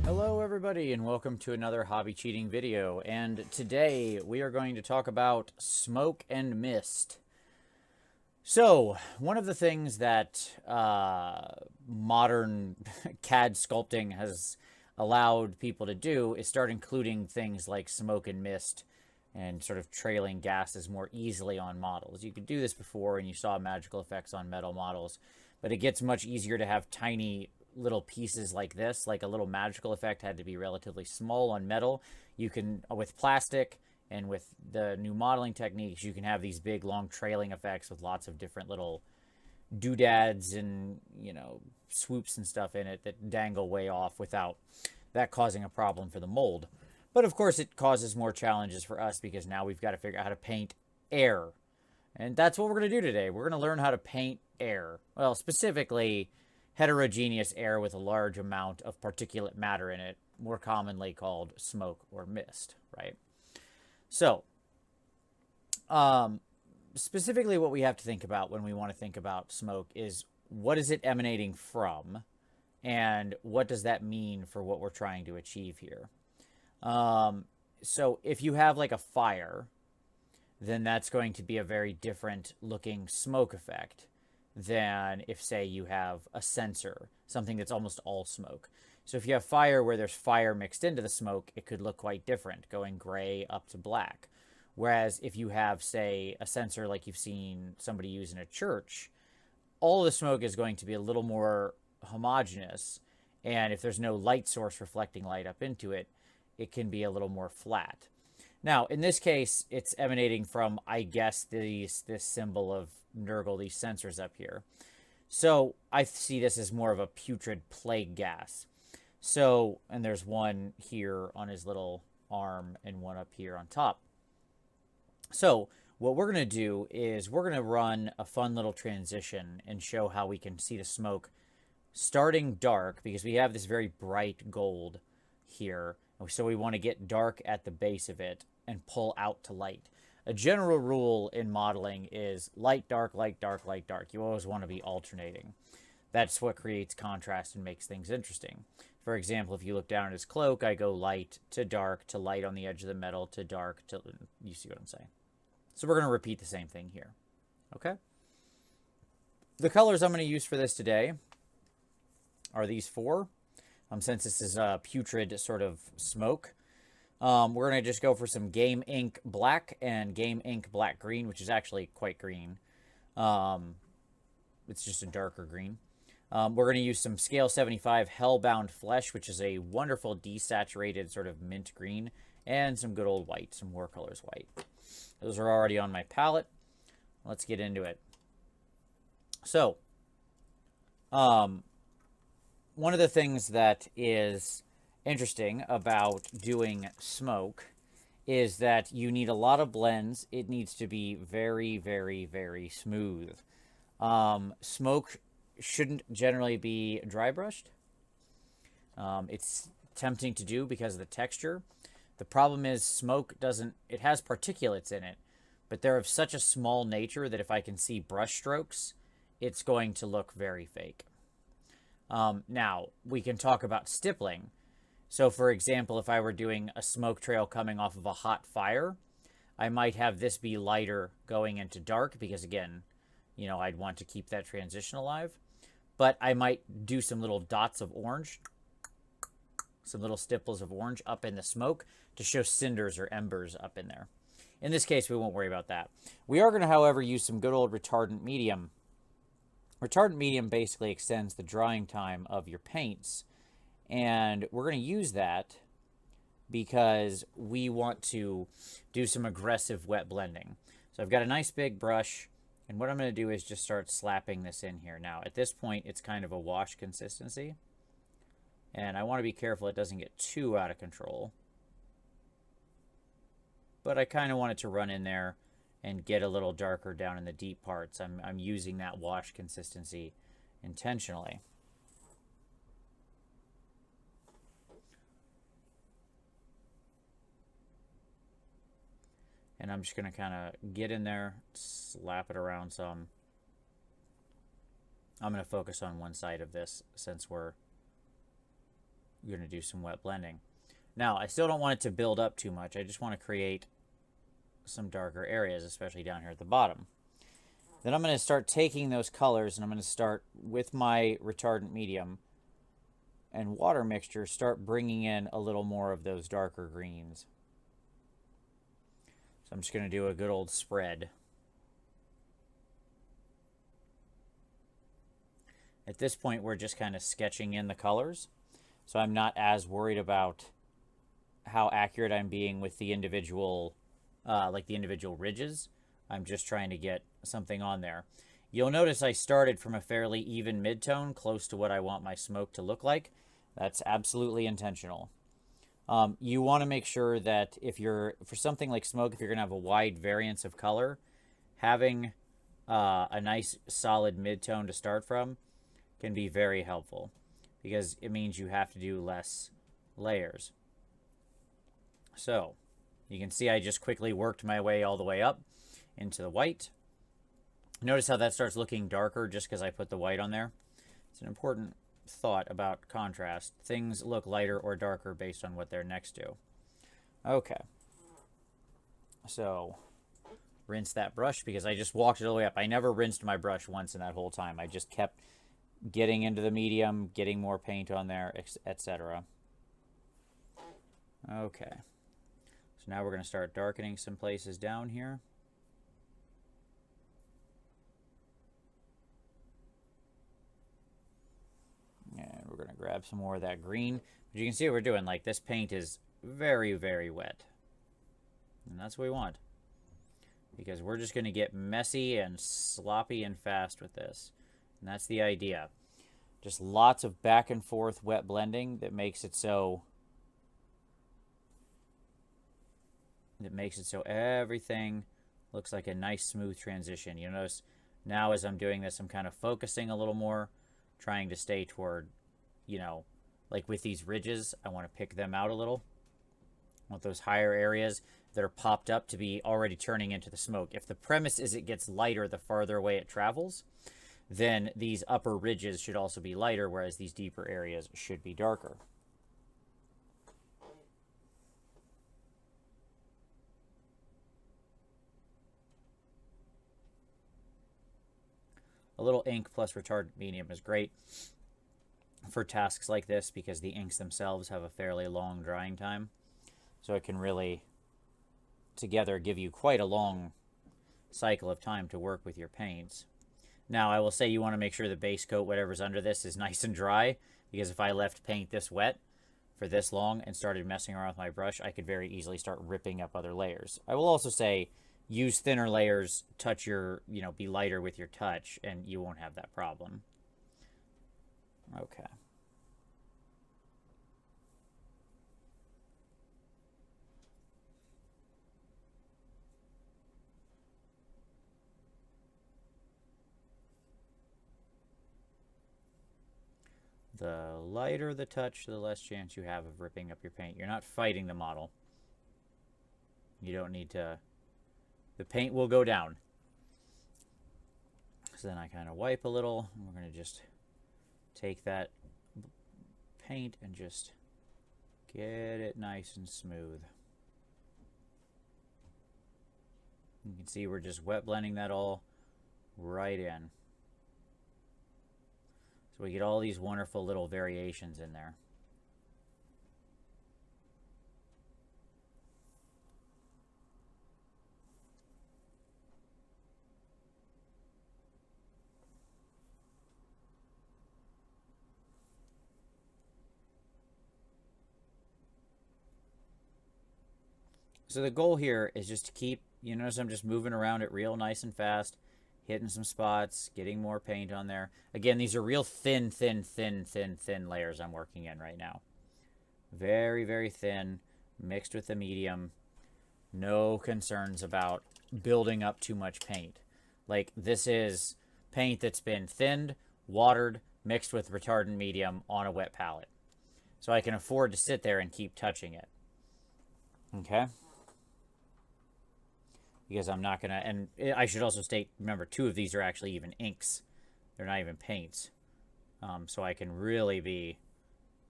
Hello everybody and welcome to another hobby cheating video, and today we are going to talk about smoke and mist. So one of the things that modern CAD sculpting has allowed people to do is start including things like smoke and mist and sort of trailing gases more easily on models. You could do this before and you saw magical effects on metal models, but it gets much easier to have tiny little pieces like this. Like a little magical effect had to be relatively small on metal. You can, with plastic and with the new modeling techniques, you can have these big long trailing effects with lots of different little doodads and, you know, swoops and stuff in it that dangle way off without that causing a problem for the mold. But of course it causes more challenges for us because now we've got to figure out how to paint air. And that's what we're going to do today. We're going to learn how to paint air. Well, specifically heterogeneous air with a large amount of particulate matter in it, more commonly called smoke or mist, right? So, specifically what we have to think about when we want to think about smoke is what is it emanating from, and what does that mean for what we're trying to achieve here? So if you have like a fire, then that's going to be a very different looking smoke effect than if, say, you have a sensor, something that's almost all smoke. So if you have fire where there's fire mixed into the smoke, it could look quite different, going gray up to black. Whereas if you have, say, a sensor like you've seen somebody use in a church, all the smoke is going to be a little more homogeneous, and if there's no light source reflecting light up into it, it can be a little more flat. Now, in this case, it's emanating from, I guess, this symbol of Nurgle, these sensors up here. So I see this as more of a putrid plague gas. So, and there's one here on his little arm and one up here on top. So what we're going to do is we're going to run a fun little transition and show how we can see the smoke starting dark, because we have this very bright gold here. So we want to get dark at the base of it and pull out to light. A general rule in modeling is light, dark, light, dark, light, dark. You always want to be alternating. That's what creates contrast and makes things interesting. For example, if you look down at his cloak, I go light to light on the edge of the metal to dark to, you see what I'm saying. So we're going to repeat the same thing here. Okay? The colors I'm going to use for this today are these four. Since this is a putrid sort of smoke, we're going to just go for some Game Ink Black and Game Ink Black Green, which is actually quite green. It's just a darker green. We're going to use some Scale 75 Hellbound Flesh, which is a wonderful desaturated sort of mint green, and some good old white, some Watercolors white. Those are already on my palette. Let's get into it. So, one of the things that is interesting about doing smoke is that you need a lot of blends. It needs to be very, very, very smooth. Smoke shouldn't generally be dry brushed. It's tempting to do because of the texture. The problem is smoke it has particulates in it, but they're of such a small nature that if I can see brush strokes, it's going to look very fake. Now, we can talk about stippling. So, for example, if I were doing a smoke trail coming off of a hot fire, I might have this be lighter going into dark because, again, you know, I'd want to keep that transition alive. But I might do some little dots of orange, some little stipples of orange up in the smoke to show cinders or embers up in there. In this case, we won't worry about that. We are going to, however, use some good old retardant medium. Retardant medium basically extends the drying time of your paints, and we're going to use that because we want to do some aggressive wet blending. So I've got a nice big brush, and what I'm going to do is just start slapping this in here. Now, at this point, it's kind of a wash consistency, and I want to be careful it doesn't get too out of control. But I kind of want it to run in there and get a little darker down in the deep parts. I'm using that wash consistency intentionally. And I'm just going to kind of get in there, slap it around some, I'm going to focus on one side of this since we're going to do some wet blending. Now, I still don't want it to build up too much. I just want to create some darker areas, especially down here at the bottom. Then I'm going to start taking those colors, and I'm going to start with my retardant medium and water mixture, start bringing in a little more of those darker greens. So I'm just going to do a good old spread. At this point, we're just kind of sketching in the colors. So I'm not as worried about how accurate I'm being with the individual, like the individual ridges. I'm just trying to get something on there. You'll notice I started from a fairly even mid-tone, close to what I want my smoke to look like. That's absolutely intentional. You want to make sure that if you're, for something like smoke, if you're going to have a wide variance of color, having a nice solid mid-tone to start from can be very helpful, because it means you have to do less layers. So you can see I just quickly worked my way all the way up into the white. Notice how that starts looking darker just because I put the white on there. It's an important thought about contrast. Things look lighter or darker based on what they're next to. Okay. So rinse that brush because I just walked it all the way up. I never rinsed my brush once in that whole time. I just kept getting into the medium, getting more paint on there, etc. Okay. So now we're going to start darkening some places down here. And we're going to grab some more of that green. But you can see what we're doing. Like, this paint is very, very wet. And that's what we want. Because we're just going to get messy and sloppy and fast with this. And that's the idea. Just lots of back and forth wet blending that makes it so everything looks like a nice smooth transition. You notice now as I'm doing this, I'm kind of focusing a little more, trying to stay toward, you know, like with these ridges, I want to pick them out a little. I want those higher areas that are popped up to be already turning into the smoke. If the premise is it gets lighter the farther away it travels, then these upper ridges should also be lighter, whereas these deeper areas should be darker. A little ink plus retardant medium is great for tasks like this because the inks themselves have a fairly long drying time. So it can really, together, give you quite a long cycle of time to work with your paints. Now, I will say you want to make sure the base coat, whatever's under this, is nice and dry, because if I left paint this wet for this long and started messing around with my brush, I could very easily start ripping up other layers. I will also say use thinner layers, touch your, be lighter with your touch, and you won't have that problem. Okay. The lighter the touch, the less chance you have of ripping up your paint. You're not fighting the model. You don't need to... The paint will go down. So then I kind of wipe a little. And we're going to just take that paint and just get it nice and smooth. You can see we're just wet blending that all right in. So we get all these wonderful little variations in there. So the goal here is just to keep, you notice I'm just moving around it real nice and fast, hitting some spots, getting more paint on there. Again, these are real thin layers I'm working in right now. Very, very thin, mixed with the medium. No concerns about building up too much paint. Like, this is paint that's been thinned, watered, mixed with retardant medium on a wet palette. So I can afford to sit there and keep touching it. Okay? Because I'm not going to... And I should also state, remember, 2 of these are actually even inks They're not even paints. So I can really be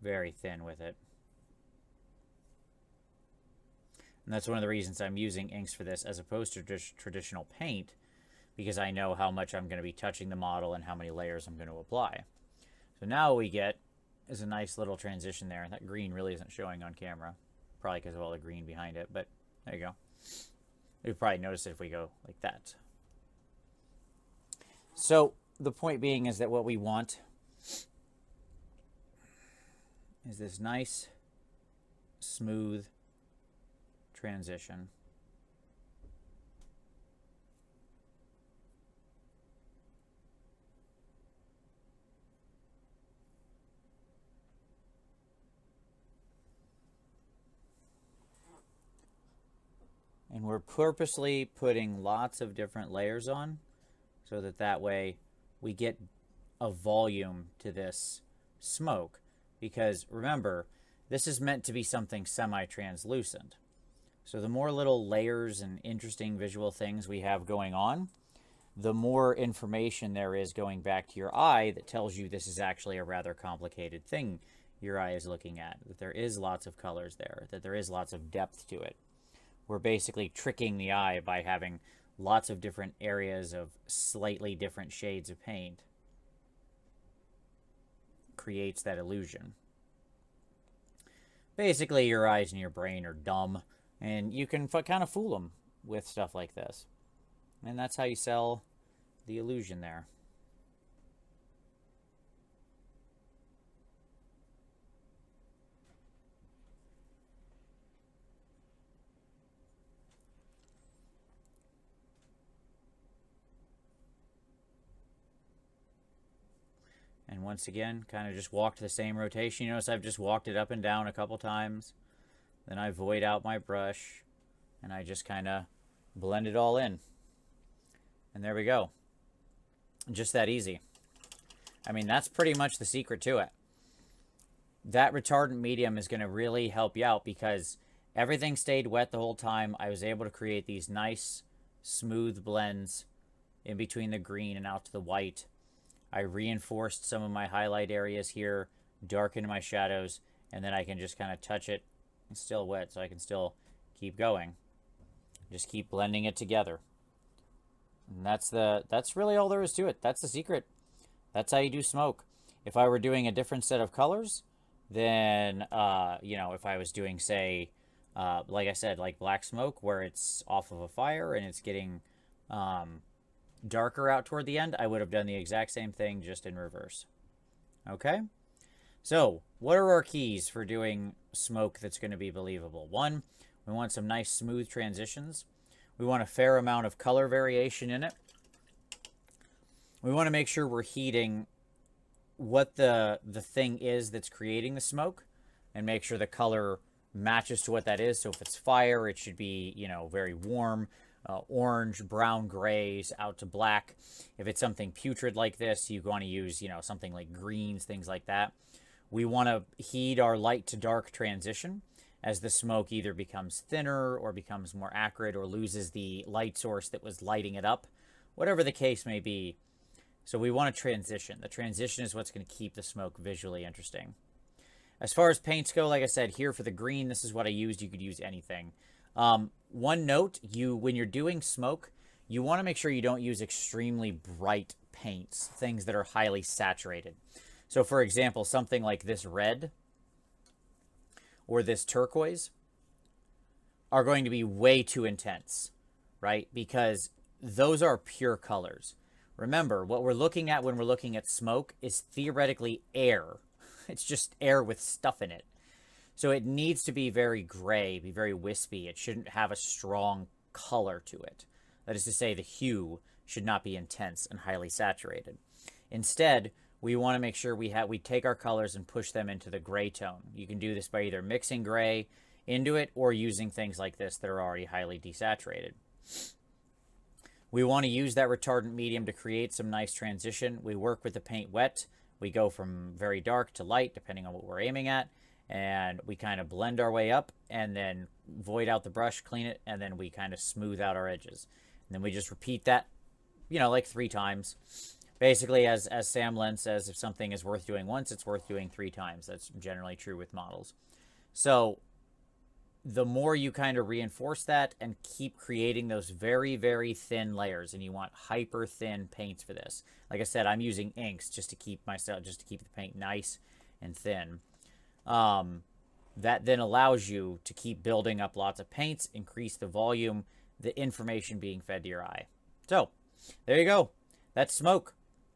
very thin with it. And that's one of the reasons I'm using inks for this as opposed to just traditional paint, because I know how much I'm going to be touching the model and how many layers I'm going to apply. So now what we get is a nice little transition there. That green really isn't showing on camera, probably because of all the green behind it, but there you go. You'd probably notice it if we go like that. So the point being is that what we want is this nice, smooth transition. And we're purposely putting lots of different layers on so that way we get a volume to this smoke. Because remember, this is meant to be something semi-translucent. So the more little layers and interesting visual things we have going on, the more information there is going back to your eye that tells you this is actually a rather complicated thing your eye is looking at, that there is lots of colors there, that there is lots of depth to it. We're basically tricking the eye by having lots of different areas of slightly different shades of paint. Creates that illusion. Basically, your eyes and your brain are dumb, and you can kind of fool them with stuff like this. And that's how you sell the illusion there. And once again, kind of just walked the same rotation. You notice I've just walked it up and down a couple times. Then I void out my brush, and I just kind of blend it all in. And there we go. Just that easy. I mean, that's pretty much the secret to it. That retardant medium is going to really help you out because everything stayed wet the whole time. I was able to create these nice, smooth blends in between the green and out to the white. I reinforced some of my highlight areas here, darkened my shadows, and then I can just kind of touch it. It's still wet, so I can still keep going. Just keep blending it together. And that's really all there is to it. That's the secret. That's how you do smoke. If I were doing a different set of colors, then, if I was doing, say, like I said, like black smoke, where it's off of a fire and it's getting darker out toward the end, I would have done the exact same thing, just in reverse. Okay? So, what are our keys for doing smoke that's going to be believable? One, we want some nice smooth transitions. We want a fair amount of color variation in it. We want to make sure we're heating what the thing is that's creating the smoke and make sure the color matches to what that is. So if it's fire, it should be, very warm, orange, brown, grays out to black. If it's something putrid like this, you want to use, something like greens, things like that. We want to heat our light to dark transition as the smoke either becomes thinner or becomes more acrid or loses the light source that was lighting it up, whatever the case may be. So we want a transition. The transition is what's going to keep the smoke visually interesting. As far as paints go, like I said, here for the green, this is what I used. You could use anything. One note, when you're doing smoke, you want to make sure you don't use extremely bright paints, things that are highly saturated. So for example, something like this red or this turquoise are going to be way too intense, right? Because those are pure colors. Remember, what we're looking at when we're looking at smoke is theoretically air. It's just air with stuff in it. So it needs to be very gray, be very wispy. It shouldn't have a strong color to it. That is to say, the hue should not be intense and highly saturated. Instead, we want to make sure we take our colors and push them into the gray tone. You can do this by either mixing gray into it or using things like this that are already highly desaturated. We want to use that retardant medium to create some nice transition. We work with the paint wet. We go from very dark to light, depending on what we're aiming at. And we kind of blend our way up and then void out the brush, clean it, and then we kind of smooth out our edges. And then we just repeat that, like 3 times. Basically, as Sam Len says, if something is worth doing once, it's worth doing 3 times. That's generally true with models. So the more you kind of reinforce that and keep creating those very, very thin layers, and you want hyper thin paints for this. Like I said, I'm using inks just to keep the paint nice and thin. That then allows you to keep building up lots of paints, increase the volume, the information being fed to your eye. So there you go. That's smoke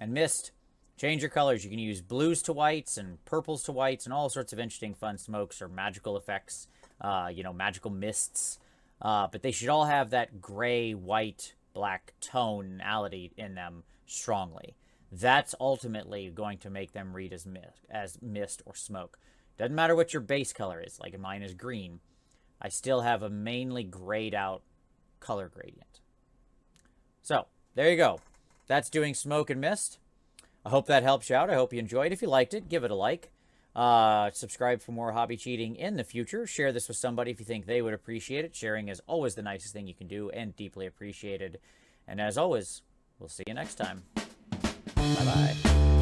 and mist. Change your colors. You can use blues to whites and purples to whites and all sorts of interesting fun smokes or magical effects, magical mists. But they should all have that gray, white, black tonality in them strongly. That's ultimately going to make them read as mist or smoke. Doesn't matter what your base color is. Like mine is green. I still have a mainly grayed out color gradient. So there you go. That's doing smoke and mist. I hope that helps you out. I hope you enjoyed. If you liked it, give it a like. Subscribe for more hobby cheating in the future. Share this with somebody if you think they would appreciate it. Sharing is always the nicest thing you can do and deeply appreciated. And as always, we'll see you next time. Bye-bye.